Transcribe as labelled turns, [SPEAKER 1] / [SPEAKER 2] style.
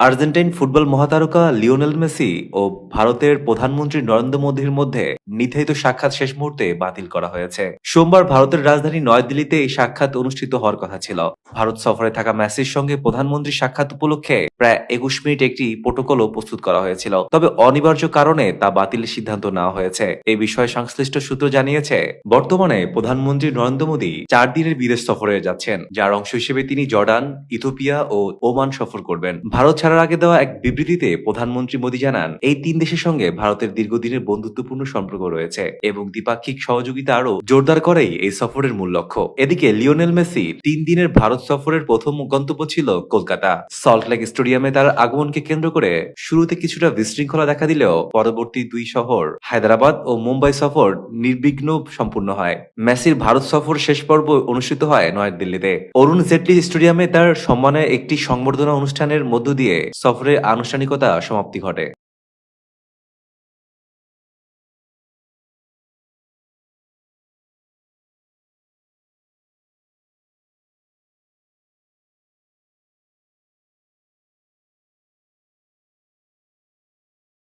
[SPEAKER 1] Argentine football মহাতারকা Lionel Messi ও ভারতের প্রধানমন্ত্রী নরেন্দ্র মোদীর মধ্যে নির্ধারিত সাক্ষাৎ শেষ মুহূর্তে বাতিল করা হয়েছে। সোমবার ভারতের রাজধানী নয়াদিল্লিতে এই সাক্ষাৎ অনুষ্ঠিত হওয়ার কথা ছিল। ভারত সফরে থাকা মেসির সঙ্গে প্রধানমন্ত্রীর সাক্ষাৎ উপলক্ষে প্রায় ২১ মিনিট একটি প্রোটোকলও প্রস্তুত করা হয়েছিল, তবে অনিবার্য কারণে তা বাতিলের সিদ্ধান্ত নেওয়া হয়েছে। এই বিষয়ে সংশ্লিষ্ট সূত্র জানিয়েছে, বর্তমানে প্রধানমন্ত্রী নরেন্দ্র মোদী ৪ দিনের বিদেশ সফরে যাচ্ছেন, যার অংশ হিসেবে তিনি জর্ডান, ইথিওপিয়া ও ওমান সফর করবেন। ভারত ছাড়ার আগে দেওয়া এক বিবৃতিতে প্রধানমন্ত্রী মোদী জানান, এই ৩ দেশের সঙ্গে ভারতের দীর্ঘদিনের বন্ধুত্বপূর্ণ সম্পর্ক রয়েছে এবং দ্বিপাক্ষিক সহযোগিতা আরও জোরদার করেই এই সফরের মূল লক্ষ্য। এদিকে লিওনেল মেসি ৩ দিনের ভারত সফরের প্রথম গন্তব্য ছিল কলকাতা। সল্টলেক স্টেডিয়ামে তার আগমনকে কেন্দ্র করে শুরুতে কিছুটা বিশৃঙ্খলা দেখা দিলেও পরবর্তী ২ শহর হায়দ্রাবাদ ও মুম্বাই সফর নির্বিঘ্ন সম্পূর্ণ হয়। মেসির ভারত সফর শেষ পর্ব অনুষ্ঠিত হয় নয়াদিল্লিতে। অরুণ জেটলি স্টেডিয়ামে তার সম্মানে একটি সংবর্ধনা অনুষ্ঠানের মধ্য দিয়ে সফরের আনুষ্ঠানিকতা সমাপ্তি ঘটে।